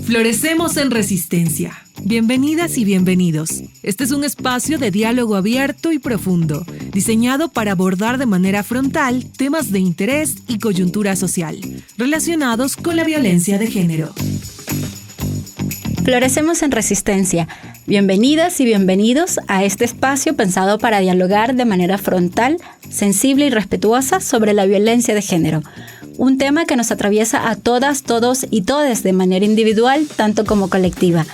Florecemos en Resistencia. Bienvenidas y bienvenidos. Este es un espacio de diálogo abierto y profundo, diseñado para abordar de manera frontal temas de interés y coyuntura social, relacionados con la violencia de género. Florecemos en Resistencia. Bienvenidas y bienvenidos a este espacio pensado para dialogar de manera frontal, sensible y respetuosa sobre la violencia de género. Un tema que nos atraviesa a todas, todos y todes de manera individual, tanto como colectiva.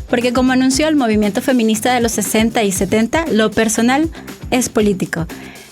Porque como anunció el movimiento feminista de los 60 y 70, lo personal es político.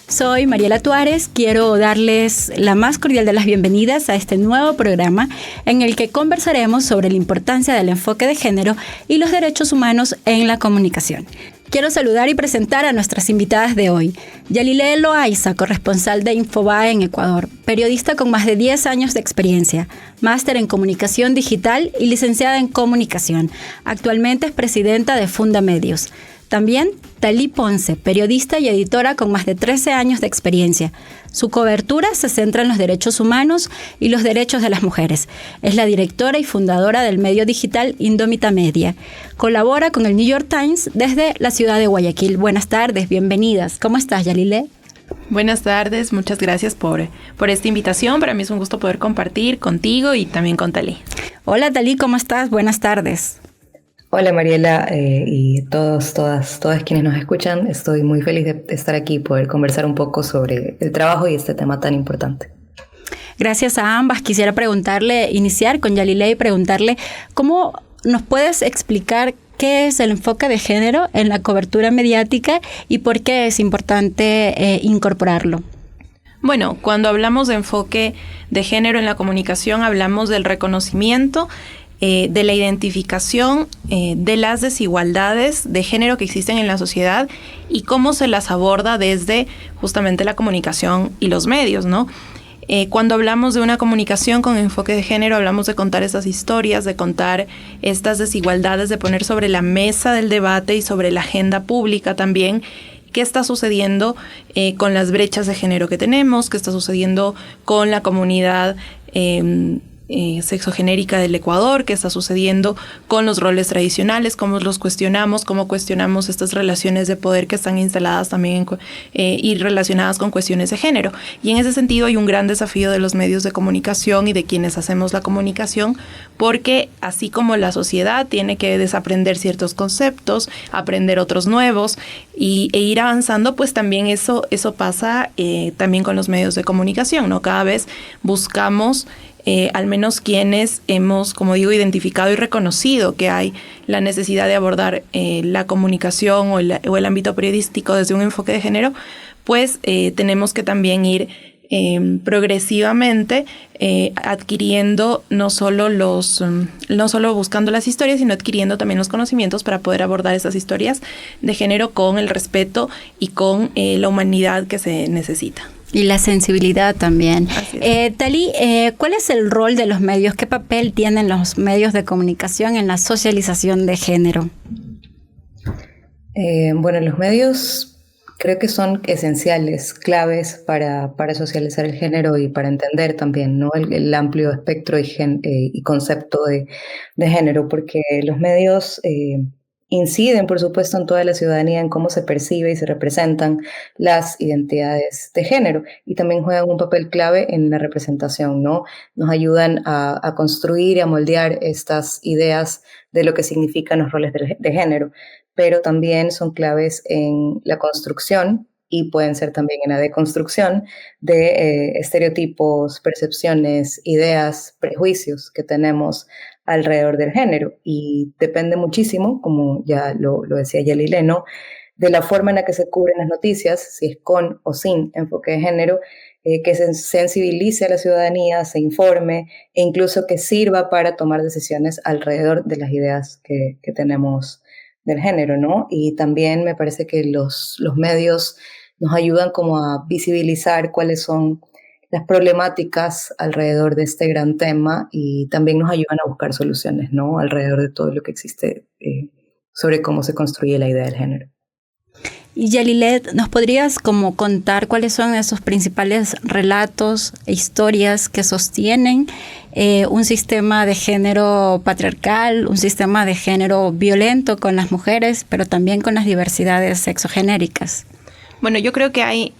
Soy Mariela Tuárez, quiero darles la más cordial de las bienvenidas a este nuevo programa en el que conversaremos sobre la importancia del enfoque de género y los derechos humanos en la comunicación. Quiero saludar y presentar a nuestras invitadas de hoy. Yalile Loaiza, corresponsal de Infobae en Ecuador, periodista con más de 10 años de experiencia, máster en comunicación digital y licenciada en comunicación. Actualmente es presidenta de Funda Medios. También Talí Ponce, periodista y editora con más de 13 años de experiencia. Su cobertura se centra en los derechos humanos y los derechos de las mujeres. Es la directora y fundadora del medio digital Indómita Media. Colabora con el New York Times desde la ciudad de Guayaquil. Buenas tardes, bienvenidas. ¿Cómo estás, Yalile? Buenas tardes, muchas gracias por esta invitación. Para mí es un gusto poder compartir contigo y también con Talí. Hola, Talí, ¿cómo estás? Buenas tardes. Hola Mariela y todas quienes nos escuchan. Estoy muy feliz de estar aquí y poder conversar un poco sobre el trabajo y este tema tan importante. Gracias a ambas. Quisiera iniciar con Yalile y preguntarle cómo nos puedes explicar qué es el enfoque de género en la cobertura mediática y por qué es importante incorporarlo. Bueno, cuando hablamos de enfoque de género en la comunicación, hablamos del reconocimiento de la identificación de las desigualdades de género que existen en la sociedad y cómo se las aborda desde justamente la comunicación y los medios, ¿no? Cuando hablamos de una comunicación con enfoque de género, hablamos de contar estas historias, de contar estas desigualdades, de poner sobre la mesa del debate y sobre la agenda pública también qué está sucediendo con las brechas de género que tenemos, qué está sucediendo con la comunidad sexogenérica del Ecuador, qué está sucediendo con los roles tradicionales, cómo los cuestionamos, cómo cuestionamos estas relaciones de poder que están instaladas también y relacionadas con cuestiones de género. Y en ese sentido hay un gran desafío de los medios de comunicación y de quienes hacemos la comunicación, porque así como la sociedad tiene que desaprender ciertos conceptos, aprender otros nuevos e ir avanzando, pues también eso pasa también con los medios de comunicación, ¿no? Cada vez buscamos al menos quienes hemos, como digo, identificado y reconocido que hay la necesidad de abordar la comunicación o el ámbito periodístico desde un enfoque de género, pues tenemos que también ir progresivamente adquiriendo no solo buscando las historias, sino adquiriendo también los conocimientos para poder abordar esas historias de género con el respeto y con la humanidad que se necesita. Y la sensibilidad también. Talí, ¿cuál es el rol de los medios? ¿Qué papel tienen los medios de comunicación en la socialización de género? Bueno, los medios creo que son esenciales, claves para socializar el género y para entender también, ¿no? el amplio espectro y concepto de género, porque los medios inciden, por supuesto, en toda la ciudadanía en cómo se percibe y se representan las identidades de género y también juegan un papel clave en la representación, ¿no? Nos ayudan a construir y a moldear estas ideas de lo que significan los roles de género, pero también son claves en la construcción y pueden ser también en la deconstrucción de estereotipos, percepciones, ideas, prejuicios que tenemos alrededor del género, y depende muchísimo, como ya lo decía Yalile, ¿no?, de la forma en la que se cubren las noticias, si es con o sin enfoque de género, que se sensibilice a la ciudadanía, se informe e incluso que sirva para tomar decisiones alrededor de las ideas que tenemos del género, ¿no? Y también me parece que los medios nos ayudan como a visibilizar cuáles son las problemáticas alrededor de este gran tema y también nos ayudan a buscar soluciones, ¿no?, alrededor de todo lo que existe sobre cómo se construye la idea del género. Y Yalile, ¿nos podrías como contar cuáles son esos principales relatos e historias que sostienen un sistema de género patriarcal, un sistema de género violento con las mujeres, pero también con las diversidades sexogenéricas. Bueno, yo creo que hay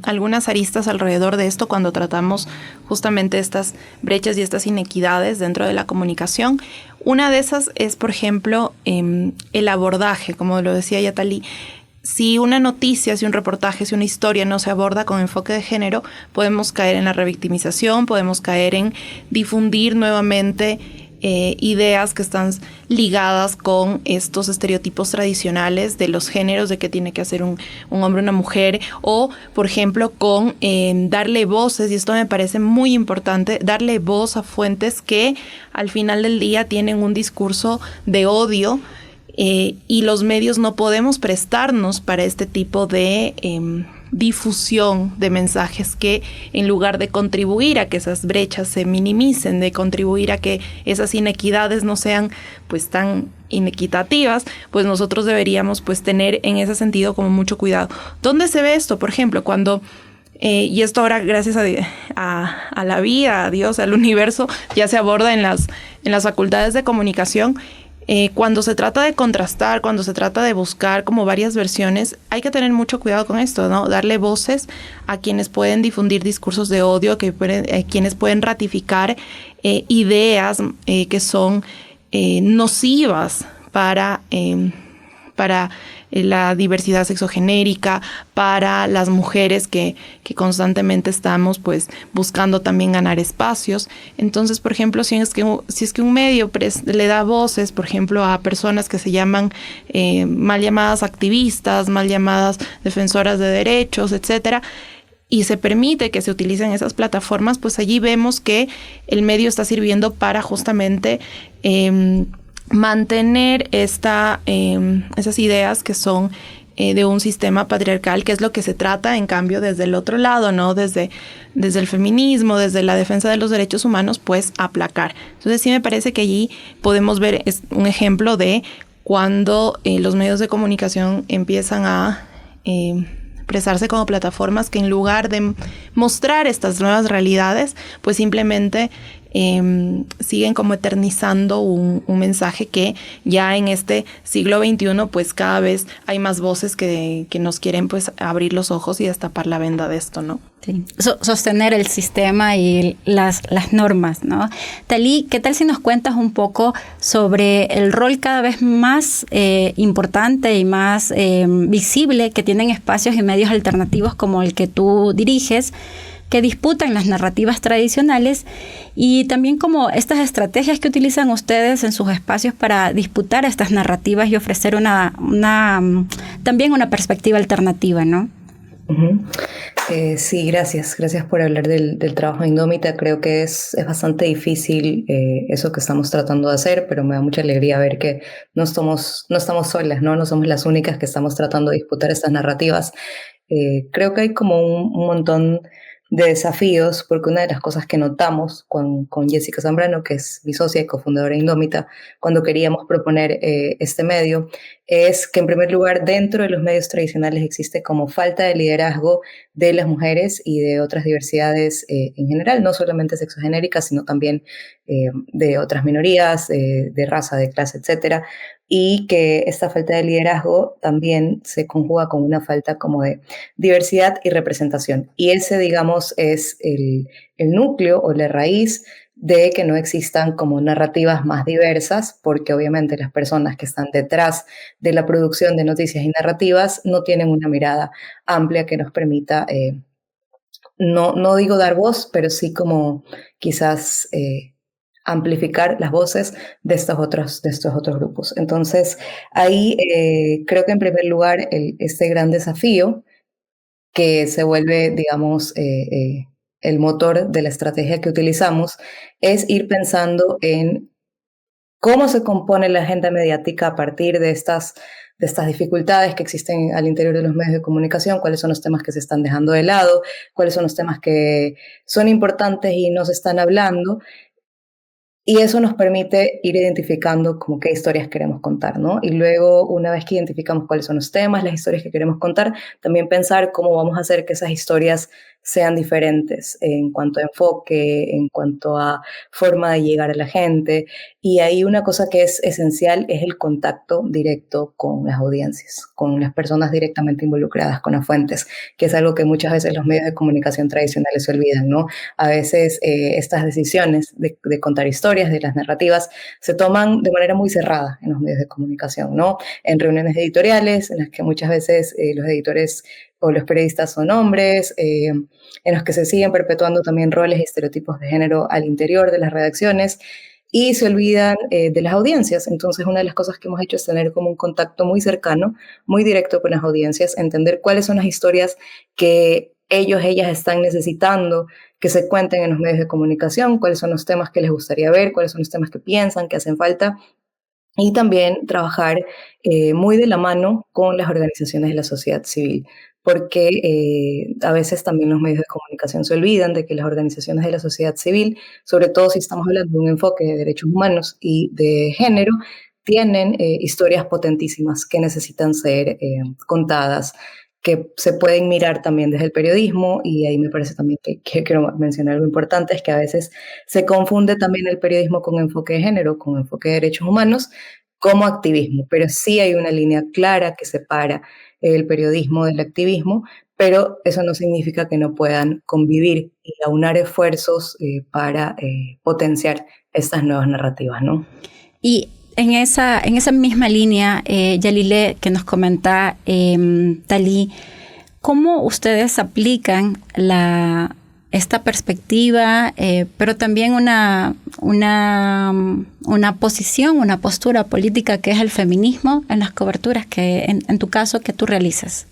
algunas aristas alrededor de esto cuando tratamos justamente estas brechas y estas inequidades dentro de la comunicación. Una de esas es, por ejemplo, el abordaje, como lo decía Yatali. Si una noticia, si un reportaje, si una historia no se aborda con enfoque de género, podemos caer en la revictimización, podemos caer en difundir nuevamente ideas que están ligadas con estos estereotipos tradicionales de los géneros, de qué tiene que hacer un hombre o una mujer, o por ejemplo con darle voces, y esto me parece muy importante, darle voz a fuentes que al final del día tienen un discurso de odio, y los medios no podemos prestarnos para este tipo de difusión de mensajes que, en lugar de contribuir a que esas brechas se minimicen, de contribuir a que esas inequidades no sean pues tan inequitativas, pues nosotros deberíamos pues tener en ese sentido como mucho cuidado. ¿Dónde se ve esto? Por ejemplo, cuando y esto ahora gracias a la vida, a Dios, al universo, ya se aborda en las facultades de comunicación. Cuando se trata de contrastar, cuando se trata de buscar como varias versiones, hay que tener mucho cuidado con esto, ¿no? Darle voces a quienes pueden difundir discursos de odio, quienes pueden ratificar ideas que son nocivas para la diversidad sexogenérica, para las mujeres que constantemente estamos pues buscando también ganar espacios. Entonces, por ejemplo, si es que un medio le da voces, por ejemplo, a personas que se llaman mal llamadas activistas, mal llamadas defensoras de derechos, etcétera, y se permite que se utilicen esas plataformas, pues allí vemos que el medio está sirviendo para justamente mantener esas ideas que son de un sistema patriarcal, que es lo que se trata, en cambio, desde el otro lado, ¿no? Desde el feminismo, desde la defensa de los derechos humanos, pues aplacar. Entonces sí me parece que allí podemos ver un ejemplo de cuando los medios de comunicación empiezan a expresarse como plataformas que, en lugar de mostrar estas nuevas realidades, pues simplemente siguen como eternizando un mensaje que ya en este siglo XXI pues cada vez hay más voces que nos quieren pues abrir los ojos y destapar la venda de esto, ¿no? Sí. Sostener el sistema y las normas, ¿no? Talí, ¿qué tal si nos cuentas un poco sobre el rol cada vez más importante y más visible que tienen espacios y medios alternativos como el que tú diriges, que disputan las narrativas tradicionales, y también como estas estrategias que utilizan ustedes en sus espacios para disputar estas narrativas y ofrecer también una perspectiva alternativa, ¿no? Uh-huh. Sí, gracias por hablar del trabajo de Indómita. Creo que es bastante difícil eso que estamos tratando de hacer, pero me da mucha alegría ver que no estamos solas, no somos las únicas que estamos tratando de disputar estas narrativas. Creo que hay como un montón de desafíos, porque una de las cosas que notamos con Jessica Zambrano, que es mi socia y cofundadora de Indómita, cuando queríamos proponer este medio, es que en primer lugar dentro de los medios tradicionales existe como falta de liderazgo de las mujeres y de otras diversidades en general, no solamente sexogenéricas, sino también de otras minorías, de raza, de clase, etcétera, y que esta falta de liderazgo también se conjuga con una falta como de diversidad y representación. Y ese, digamos, es el núcleo o la raíz de que no existan como narrativas más diversas, porque obviamente las personas que están detrás de la producción de noticias y narrativas no tienen una mirada amplia que nos permita, no digo dar voz, pero sí como quizás amplificar las voces de estos otros grupos. Entonces, ahí creo que en primer lugar este gran desafío que se vuelve, digamos, el motor de la estrategia que utilizamos es ir pensando en cómo se compone la agenda mediática a partir de estas dificultades que existen al interior de los medios de comunicación, cuáles son los temas que se están dejando de lado, cuáles son los temas que son importantes y no se están hablando. Y eso nos permite ir identificando como qué historias queremos contar, ¿no? Y luego, una vez que identificamos cuáles son los temas, las historias que queremos contar, también pensar cómo vamos a hacer que esas historias sean diferentes en cuanto a enfoque, en cuanto a forma de llegar a la gente. Y ahí una cosa que es esencial es el contacto directo con las audiencias, con las personas directamente involucradas, con las fuentes, que es algo que muchas veces los medios de comunicación tradicionales se olvidan, ¿no? A veces estas decisiones de contar historias, de las narrativas, se toman de manera muy cerrada en los medios de comunicación, ¿no? En reuniones editoriales, en las que muchas veces los editores o los periodistas son hombres, en los que se siguen perpetuando también roles y estereotipos de género al interior de las redacciones, y se olvidan de las audiencias. Entonces, una de las cosas que hemos hecho es tener como un contacto muy cercano, muy directo con las audiencias, entender cuáles son las historias que ellas están necesitando que se cuenten en los medios de comunicación, cuáles son los temas que les gustaría ver, cuáles son los temas que piensan que hacen falta, y también trabajar muy de la mano con las organizaciones de la sociedad civil, porque a veces también los medios de comunicación se olvidan de que las organizaciones de la sociedad civil, sobre todo si estamos hablando de un enfoque de derechos humanos y de género, tienen historias potentísimas que necesitan ser contadas, que se pueden mirar también desde el periodismo, y ahí me parece también que quiero mencionar algo importante, es que a veces se confunde también el periodismo con enfoque de género, con enfoque de derechos humanos, como activismo, pero sí hay una línea clara que separa el periodismo del activismo, pero eso no significa que no puedan convivir y aunar esfuerzos para potenciar estas nuevas narrativas, ¿no? Y en esa misma línea, Yalile, que nos comenta Talí, ¿cómo ustedes aplican esta perspectiva, pero también una posición, una postura política que es el feminismo en las coberturas que, en tu caso, que tú realizas?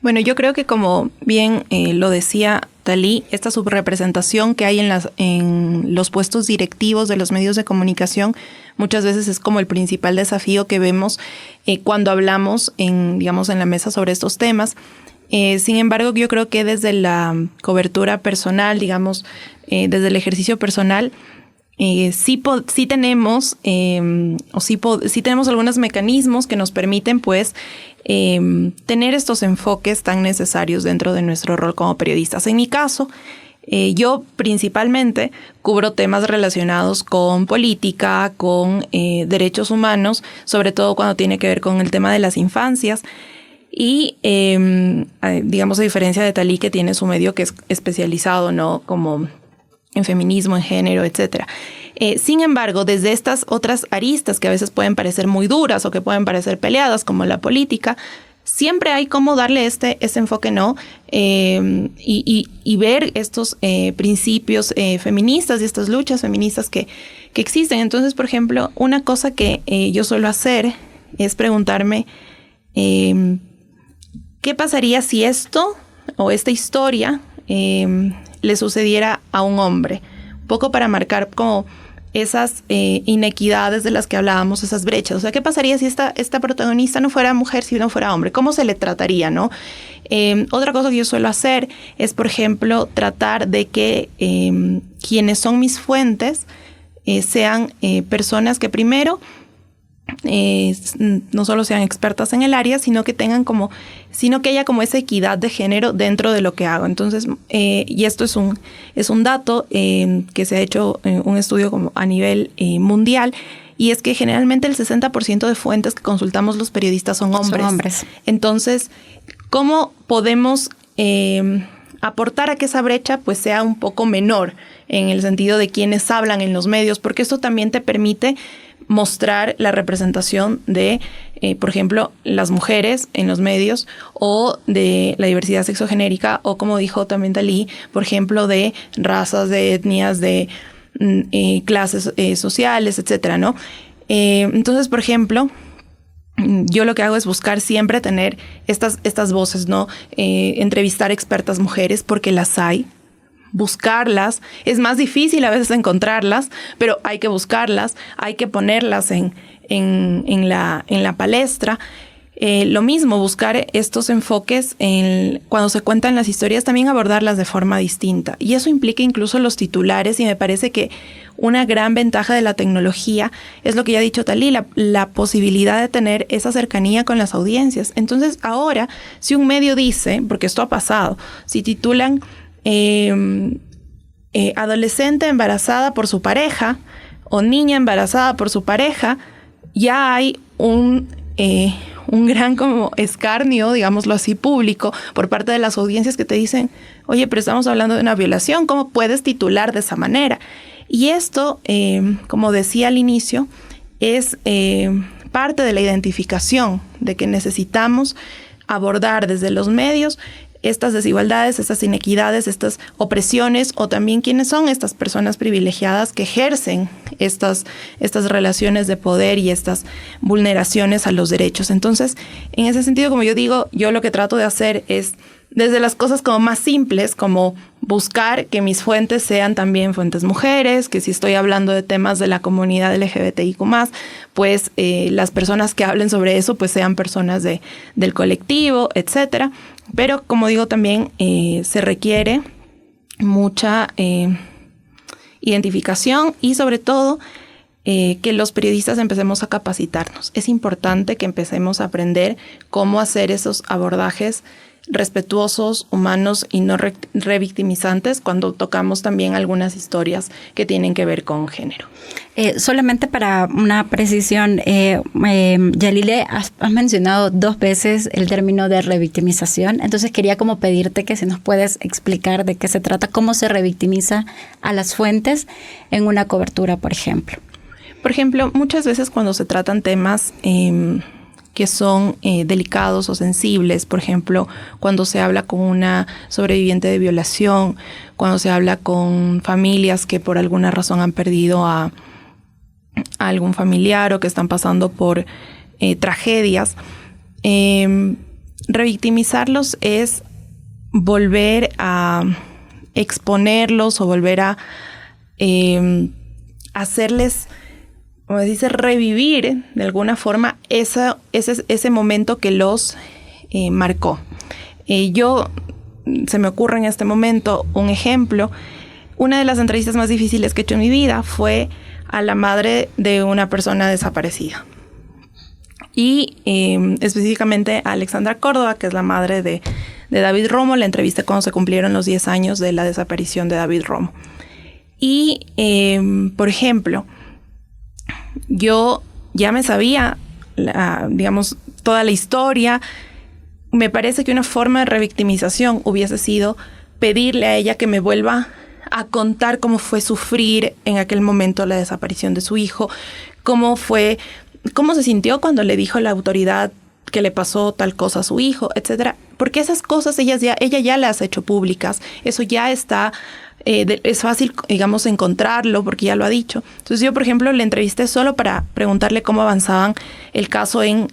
Bueno, yo creo que como bien lo decía Talí, esta subrepresentación que hay en los puestos directivos de los medios de comunicación muchas veces es como el principal desafío que vemos cuando hablamos en la mesa sobre estos temas. Sin embargo, yo creo que desde la cobertura personal, desde el ejercicio personal, sí tenemos algunos mecanismos que nos permiten pues tener estos enfoques tan necesarios dentro de nuestro rol como periodistas. En mi caso, yo principalmente cubro temas relacionados con política, con derechos humanos, sobre todo cuando tiene que ver con el tema de las infancias. Y, a diferencia de Talí, que tiene su medio que es especializado, ¿no?, como en feminismo, en género, etcétera. Sin embargo, desde estas otras aristas que a veces pueden parecer muy duras o que pueden parecer peleadas, como la política, siempre hay cómo darle este enfoque, ¿no? Y ver estos principios feministas y estas luchas feministas que existen. Entonces, por ejemplo, una cosa que yo suelo hacer es preguntarme ¿qué pasaría si esto o esta historia le sucediera a un hombre? Un poco para marcar como esas inequidades de las que hablábamos, esas brechas. O sea, ¿qué pasaría si esta protagonista no fuera mujer, si no fuera hombre? ¿Cómo se le trataría, no? Otra cosa que yo suelo hacer es, por ejemplo, tratar de que quienes son mis fuentes sean personas que primero no solo sean expertas en el área, sino que haya como esa equidad de género dentro de lo que hago. Entonces, y esto es un dato que se ha hecho un estudio como a nivel mundial, y es que generalmente el 60% de fuentes que consultamos los periodistas son hombres. Entonces, ¿cómo podemos aportar a que esa brecha pues sea un poco menor en el sentido de quienes hablan en los medios? Porque esto también te permite mostrar la representación de, por ejemplo, las mujeres en los medios, o de la diversidad sexogenérica, o como dijo también Talí, por ejemplo, de razas, de etnias, de clases sociales, etcétera, ¿no? Entonces, por ejemplo, yo lo que hago es buscar siempre tener estas voces, ¿no? Entrevistar expertas mujeres, porque las hay. Buscarlas, es más difícil a veces encontrarlas, pero hay que buscarlas, hay que ponerlas en la palestra. Lo mismo, buscar estos enfoques cuando se cuentan las historias, también abordarlas de forma distinta. Y eso implica incluso los titulares, y me parece que una gran ventaja de la tecnología es lo que ya ha dicho Talí, la posibilidad de tener esa cercanía con las audiencias. Entonces ahora, si un medio dice, porque esto ha pasado, si titulan adolescente embarazada por su pareja o niña embarazada por su pareja, ya hay un gran como escarnio, digámoslo así, público por parte de las audiencias que te dicen, oye, pero estamos hablando de una violación, ¿cómo puedes titular de esa manera? Y esto, como decía al inicio, es parte de la identificación de que necesitamos abordar desde los medios estas desigualdades, estas inequidades, estas opresiones, o también quiénes son estas personas privilegiadas que ejercen estas relaciones de poder y estas vulneraciones a los derechos. Entonces, en ese sentido, como yo digo, yo lo que trato de hacer es desde las cosas como más simples, como buscar que mis fuentes sean también fuentes mujeres, que si estoy hablando de temas de la comunidad LGBTIQ+, pues las personas que hablen sobre eso pues sean personas del colectivo, etcétera. Pero como digo también se requiere mucha identificación y sobre todo que los periodistas empecemos a capacitarnos. Es importante que empecemos a aprender cómo hacer esos abordajes respetuosos, humanos y no revictimizantes cuando tocamos también algunas historias que tienen que ver con género. Solamente para una precisión, Yalile, has mencionado 2 veces el término de revictimización, entonces quería como pedirte que si nos puedes explicar de qué se trata, cómo se revictimiza a las fuentes en una cobertura, por ejemplo. Por ejemplo, muchas veces cuando se tratan temas que son delicados o sensibles, por ejemplo, cuando se habla con una sobreviviente de violación, cuando se habla con familias que por alguna razón han perdido a algún familiar o que están pasando por tragedias, revictimizarlos es volver a exponerlos o volver a hacerles, como se dice, revivir de alguna forma ese momento que los marcó. Se me ocurre en este momento un ejemplo. Una de las entrevistas más difíciles que he hecho en mi vida fue a la madre de una persona desaparecida. Y específicamente a Alexandra Córdoba, que es la madre de David Romo. La entrevisté cuando se cumplieron los 10 años de la desaparición de David Romo. Y, por ejemplo, yo ya me sabía, digamos, toda la historia. Me parece que una forma de revictimización hubiese sido pedirle a ella que me vuelva a contar cómo fue sufrir en aquel momento la desaparición de su hijo, cómo se sintió cuando le dijo a la autoridad que le pasó tal cosa a su hijo, etcétera. Porque esas cosas ella ya las ha hecho públicas. Eso ya está... es fácil, digamos, encontrarlo porque ya lo ha dicho. Entonces yo, por ejemplo, le entrevisté solo para preguntarle cómo avanzaban el caso en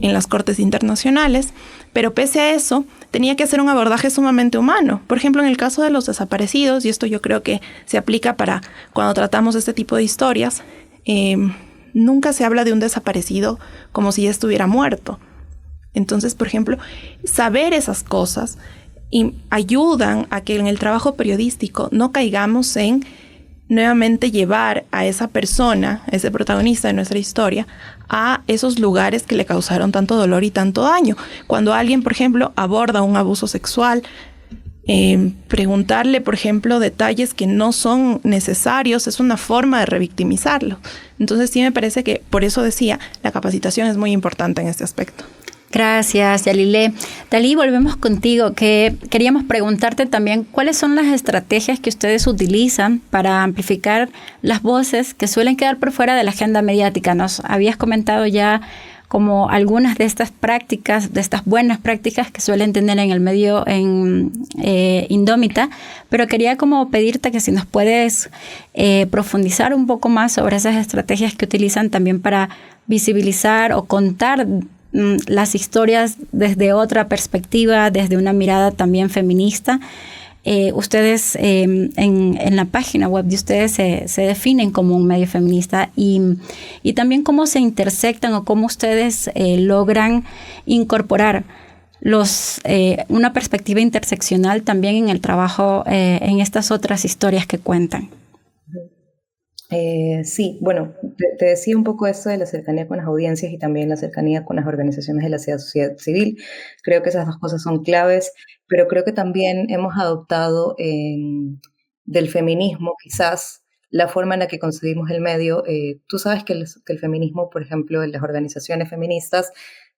las cortes internacionales, pero pese a eso tenía que hacer un abordaje sumamente humano. Por ejemplo, en el caso de los desaparecidos, y esto yo creo que se aplica para cuando tratamos este tipo de historias, nunca se habla de un desaparecido como si ya estuviera muerto. Entonces, por ejemplo, saber esas cosas y ayudan a que en el trabajo periodístico no caigamos en nuevamente llevar a esa persona, a ese protagonista de nuestra historia, a esos lugares que le causaron tanto dolor y tanto daño. Cuando alguien, por ejemplo, aborda un abuso sexual, preguntarle, por ejemplo, detalles que no son necesarios es una forma de revictimizarlo. Entonces sí me parece que, por eso decía, la capacitación es muy importante en este aspecto. Gracias, Yalile. Dalí, volvemos contigo, que queríamos preguntarte también cuáles son las estrategias que ustedes utilizan para amplificar las voces que suelen quedar por fuera de la agenda mediática. Nos habías comentado ya como algunas de estas prácticas, de estas buenas prácticas que suelen tener en el medio en Indómita, pero quería como pedirte que si nos puedes profundizar un poco más sobre esas estrategias que utilizan también para visibilizar o contar las historias desde otra perspectiva, desde una mirada también feminista. Ustedes en la página web de ustedes se definen como un medio feminista y también cómo se intersectan o cómo ustedes logran incorporar una perspectiva interseccional también en el trabajo en estas otras historias que cuentan. Sí, bueno, te decía un poco esto de la cercanía con las audiencias y también la cercanía con las organizaciones de la sociedad civil. Creo que esas dos cosas son claves, pero creo que también hemos adoptado del feminismo quizás la forma en la que concebimos el medio. Tú sabes que el feminismo, por ejemplo, en las organizaciones feministas,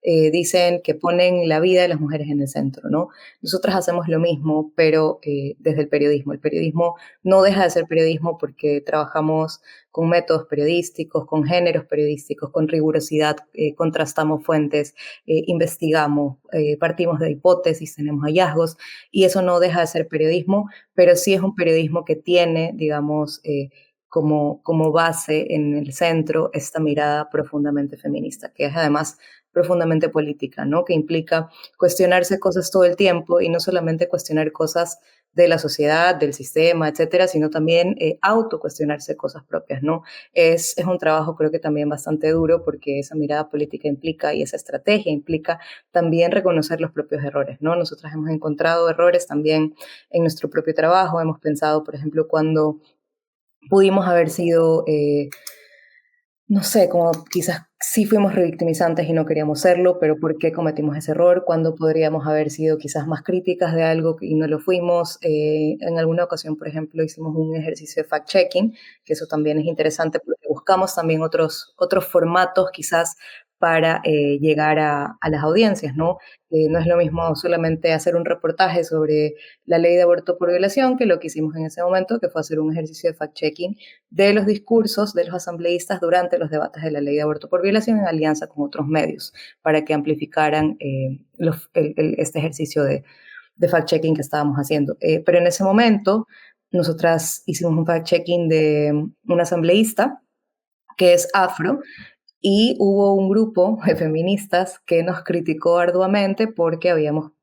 dicen que ponen la vida de las mujeres en el centro, ¿no? Nosotras hacemos lo mismo, pero desde el periodismo. El periodismo no deja de ser periodismo porque trabajamos con métodos periodísticos, con géneros periodísticos, con rigurosidad, contrastamos fuentes, investigamos, partimos de hipótesis, tenemos hallazgos, y eso no deja de ser periodismo, pero sí es un periodismo que tiene, digamos, como base en el centro esta mirada profundamente feminista, que es además profundamente política, ¿no? Que implica cuestionarse cosas todo el tiempo y no solamente cuestionar cosas de la sociedad, del sistema, etcétera, sino también autocuestionarse cosas propias, ¿no? Es un trabajo creo que también bastante duro porque esa mirada política implica y esa estrategia implica también reconocer los propios errores, ¿no? Nosotras hemos encontrado errores también en nuestro propio trabajo, hemos pensado, por ejemplo, cuando pudimos haber sido no sé, como quizás sí fuimos revictimizantes y no queríamos serlo, pero ¿por qué cometimos ese error? ¿Cuándo podríamos haber sido quizás más críticas de algo y no lo fuimos? En alguna ocasión, por ejemplo, hicimos un ejercicio de fact-checking, que eso también es interesante porque buscamos también otros formatos quizás para llegar a las audiencias, ¿no? No es lo mismo solamente hacer un reportaje sobre la ley de aborto por violación que lo que hicimos en ese momento, que fue hacer un ejercicio de fact-checking de los discursos de los asambleístas durante los debates de la ley de aborto por violación en alianza con otros medios para que amplificaran este ejercicio de fact-checking que estábamos haciendo. Pero en ese momento nosotras hicimos un fact-checking de un asambleísta que es afro, y hubo un grupo de feministas que nos criticó arduamente porque habíamos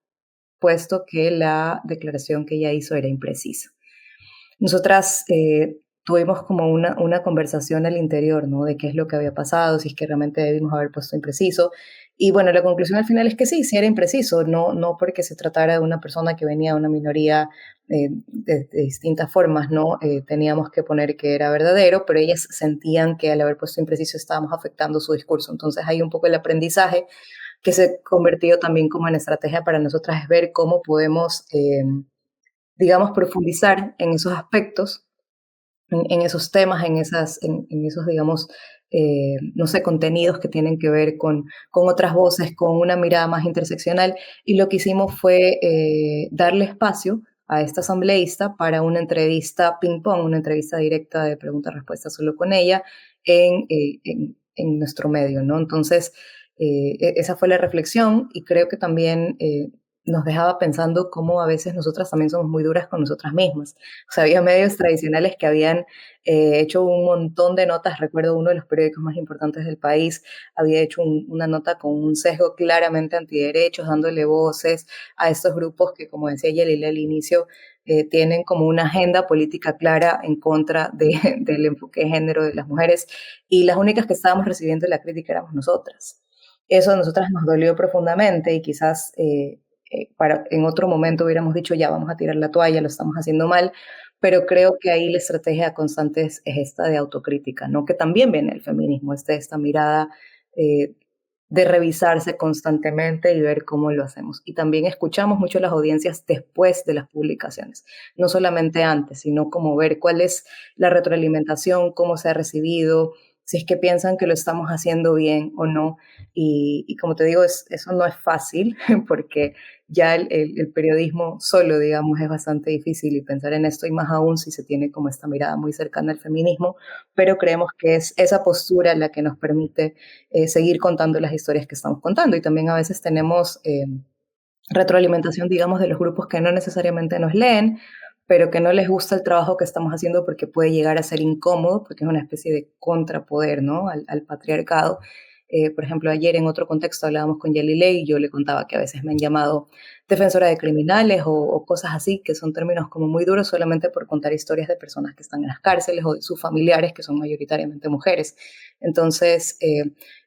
puesto que la declaración que ella hizo era imprecisa. Nosotras tuvimos como una conversación al interior, ¿no? De qué es lo que había pasado, si es que realmente debimos haber puesto impreciso. Y bueno, la conclusión al final es que sí era impreciso, no porque se tratara de una persona que venía de una minoría de distintas formas, ¿no? Teníamos que poner que era verdadero, pero ellas sentían que al haber puesto impreciso estábamos afectando su discurso. Entonces hay un poco el aprendizaje que se ha convertido también como en estrategia para nosotras, es ver cómo podemos, digamos, profundizar en esos aspectos, en esos temas, en esos, digamos, no sé, contenidos que tienen que ver con otras voces, con una mirada más interseccional. Y lo que hicimos fue darle espacio a esta asambleísta para una entrevista ping-pong, una entrevista directa de pregunta-respuesta solo con ella en nuestro medio, ¿no? Entonces, esa fue la reflexión y creo que también nos dejaba pensando cómo a veces nosotras también somos muy duras con nosotras mismas. O sea, había medios tradicionales que habían hecho un montón de notas. Recuerdo uno de los periódicos más importantes del país había hecho una nota con un sesgo claramente antiderechos, dándole voces a estos grupos que, como decía Yelila al inicio, tienen como una agenda política clara en contra del enfoque de género de las mujeres, y las únicas que estábamos recibiendo la crítica éramos nosotras. Eso a nosotras nos dolió profundamente y quizás en otro momento hubiéramos dicho ya vamos a tirar la toalla, lo estamos haciendo mal, pero creo que ahí la estrategia constante es esta de autocrítica, ¿no? Que también viene el feminismo, esta mirada de revisarse constantemente y ver cómo lo hacemos. Y también escuchamos mucho las audiencias después de las publicaciones, no solamente antes, sino como ver cuál es la retroalimentación, cómo se ha recibido, si es que piensan que lo estamos haciendo bien o no. Y como te digo, eso no es fácil porque ya el periodismo solo, digamos, es bastante difícil y pensar en esto, y más aún si se tiene como esta mirada muy cercana al feminismo, pero creemos que es esa postura la que nos permite seguir contando las historias que estamos contando. Y también a veces tenemos retroalimentación, digamos, de los grupos que no necesariamente nos leen, pero que no les gusta el trabajo que estamos haciendo porque puede llegar a ser incómodo, porque es una especie de contrapoder, ¿no? al patriarcado. Por ejemplo, ayer en otro contexto hablábamos con Yelile y yo le contaba que a veces me han llamado defensora de criminales o cosas así, que son términos como muy duros solamente por contar historias de personas que están en las cárceles o de sus familiares, que son mayoritariamente mujeres. Entonces,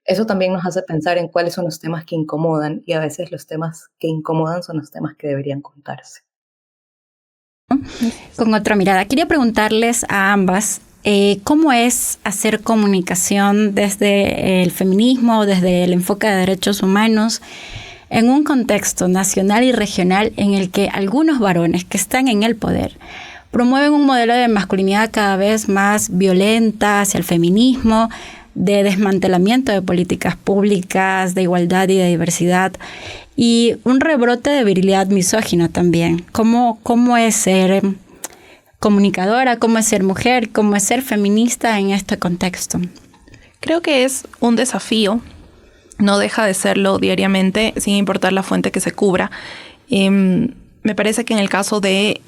eso también nos hace pensar en cuáles son los temas que incomodan, y a veces los temas que incomodan son los temas que deberían contarse. Con otra mirada, quería preguntarles a ambas, ¿cómo es hacer comunicación desde el feminismo, desde el enfoque de derechos humanos, en un contexto nacional y regional en el que algunos varones que están en el poder promueven un modelo de masculinidad cada vez más violenta hacia el feminismo, de desmantelamiento de políticas públicas, de igualdad y de diversidad, y un rebrote de virilidad misógina también? ¿Cómo es ser comunicadora, cómo es ser mujer, cómo es ser feminista en este contexto? Creo que es un desafío, no deja de serlo diariamente, sin importar la fuente que se cubra. Me parece que en el caso de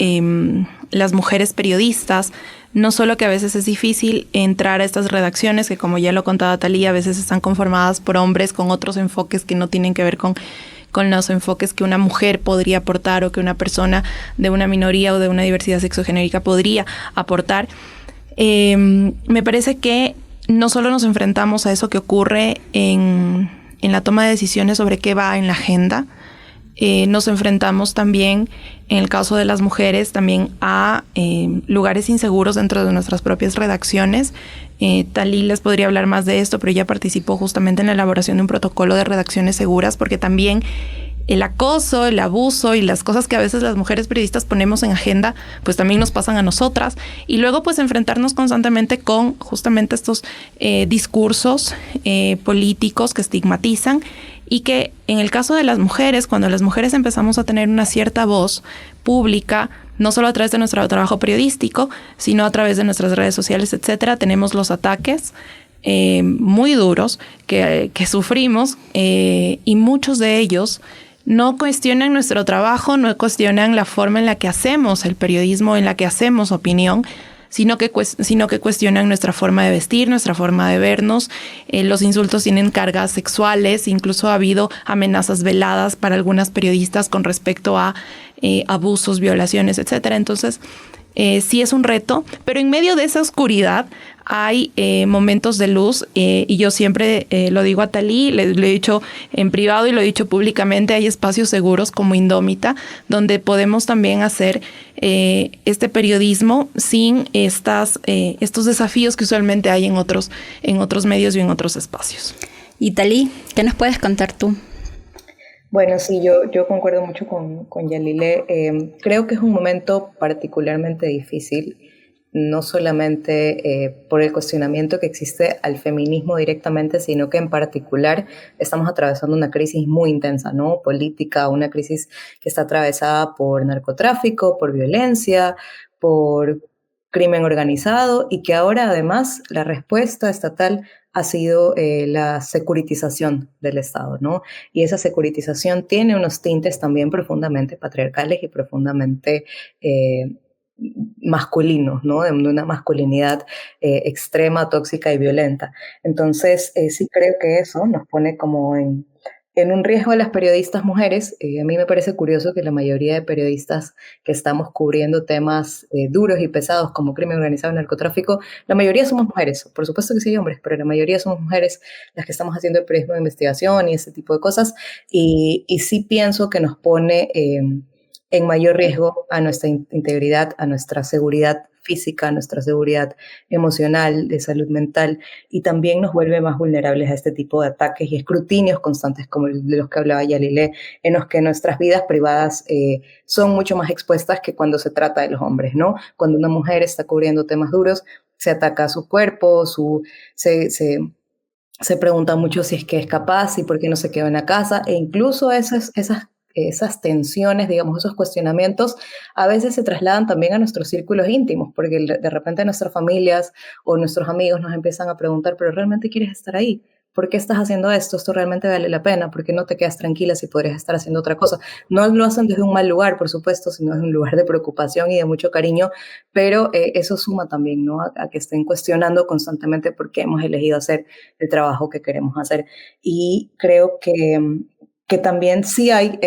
las mujeres periodistas, no solo que a veces es difícil entrar a estas redacciones, que como ya lo contaba Talía, a veces están conformadas por hombres con otros enfoques que no tienen que ver con los enfoques que una mujer podría aportar o que una persona de una minoría o de una diversidad sexogenérica podría aportar. Me parece que no solo nos enfrentamos a eso que ocurre en la toma de decisiones sobre qué va en la agenda, nos enfrentamos también, en el caso de las mujeres, también a lugares inseguros dentro de nuestras propias redacciones. Talí les podría hablar más de esto, pero ella participó justamente en la elaboración de un protocolo de redacciones seguras, porque también el acoso, el abuso y las cosas que a veces las mujeres periodistas ponemos en agenda, pues también nos pasan a nosotras. Y luego pues enfrentarnos constantemente con justamente estos discursos políticos que estigmatizan, y que en el caso de las mujeres, cuando las mujeres empezamos a tener una cierta voz pública, no solo a través de nuestro trabajo periodístico, sino a través de nuestras redes sociales, etcétera, tenemos los ataques muy duros que sufrimos, y muchos de ellos no cuestionan nuestro trabajo, no cuestionan la forma en la que hacemos el periodismo, en la que hacemos opinión, sino que cuestionan nuestra forma de vestir, nuestra forma de vernos. Los insultos tienen cargas sexuales, incluso ha habido amenazas veladas para algunas periodistas con respecto a abusos, violaciones, etcétera. Entonces, sí es un reto, pero en medio de esa oscuridad hay momentos de luz, y yo siempre lo digo a Talí, lo he dicho en privado y lo he dicho públicamente, hay espacios seguros como Indómita, donde podemos también hacer este periodismo sin estos desafíos que usualmente hay en otros medios y en otros espacios. Y Talí, ¿qué nos puedes contar tú? Bueno, sí, yo concuerdo mucho con Yalile. Creo que es un momento particularmente difícil, no solamente por el cuestionamiento que existe al feminismo directamente, sino que en particular estamos atravesando una crisis muy intensa, ¿no? Política, una crisis que está atravesada por narcotráfico, por violencia, por crimen organizado, y que ahora además la respuesta estatal ha sido la securitización del Estado, ¿no? Y esa securitización tiene unos tintes también profundamente patriarcales y profundamente masculinos, ¿no? De una masculinidad extrema, tóxica y violenta. Entonces, sí creo que eso nos pone como en un riesgo a las periodistas mujeres. A mí me parece curioso que la mayoría de periodistas que estamos cubriendo temas duros y pesados como crimen organizado y narcotráfico, la mayoría somos mujeres. Por supuesto que sí hay hombres, pero la mayoría somos mujeres las que estamos haciendo el periodismo de investigación y ese tipo de cosas. Y sí pienso que nos pone en mayor riesgo a nuestra integridad, a nuestra seguridad física, a nuestra seguridad emocional, de salud mental, y también nos vuelve más vulnerables a este tipo de ataques y escrutinios constantes como de los que hablaba Yalile, en los que nuestras vidas privadas son mucho más expuestas que cuando se trata de los hombres, ¿no? Cuando una mujer está cubriendo temas duros, se ataca a su cuerpo, se pregunta mucho si es que es capaz y por qué no se queda en la casa, e incluso esas tensiones, digamos, esos cuestionamientos, a veces se trasladan también a nuestros círculos íntimos, porque de repente nuestras familias o nuestros amigos nos empiezan a preguntar, ¿pero realmente quieres estar ahí? ¿Por qué estás haciendo esto? ¿Esto realmente vale la pena? ¿Por qué no te quedas tranquila si podrías estar haciendo otra cosa? No lo hacen desde un mal lugar, por supuesto, sino desde un lugar de preocupación y de mucho cariño, pero eso suma también, ¿no? A que estén cuestionando constantemente por qué hemos elegido hacer el trabajo que queremos hacer. Y creo que que también sí hay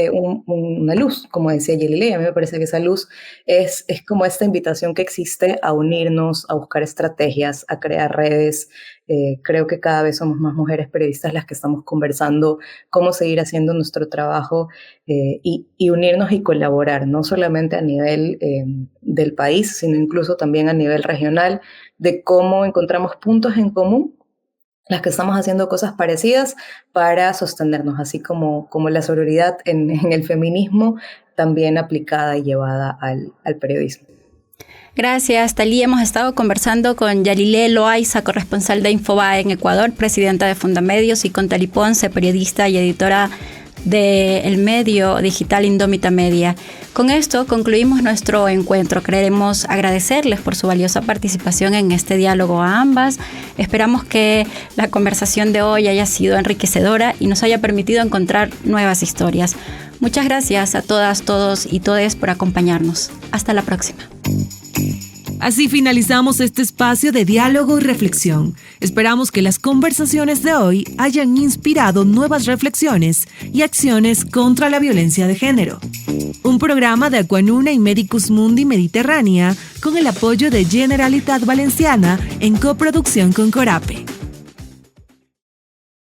una luz, como decía Yelile. A mí me parece que esa luz es como esta invitación que existe a unirnos, a buscar estrategias, a crear redes. Creo que cada vez somos más mujeres periodistas las que estamos conversando cómo seguir haciendo nuestro trabajo y unirnos y colaborar, no solamente a nivel del país, sino incluso también a nivel regional, de cómo encontramos puntos en común las que estamos haciendo cosas parecidas para sostenernos, así como la sororidad en el feminismo, también aplicada y llevada al periodismo. Gracias, Talí. Hemos estado conversando con Yalilé Loaiza, corresponsal de Infobae en Ecuador, presidenta de Fundamedios, y con Talí Ponce, periodista y editora del medio digital Indómita Media. Con esto concluimos nuestro encuentro. Queremos agradecerles por su valiosa participación en este diálogo a ambas. Esperamos que la conversación de hoy haya sido enriquecedora y nos haya permitido encontrar nuevas historias. Muchas gracias a todas, todos y todes por acompañarnos. Hasta la próxima. Así finalizamos este espacio de diálogo y reflexión. Esperamos que las conversaciones de hoy hayan inspirado nuevas reflexiones y acciones contra la violencia de género. Un programa de Aquanuna y Medicus Mundi Mediterránea con el apoyo de Generalitat Valenciana en coproducción con Corape.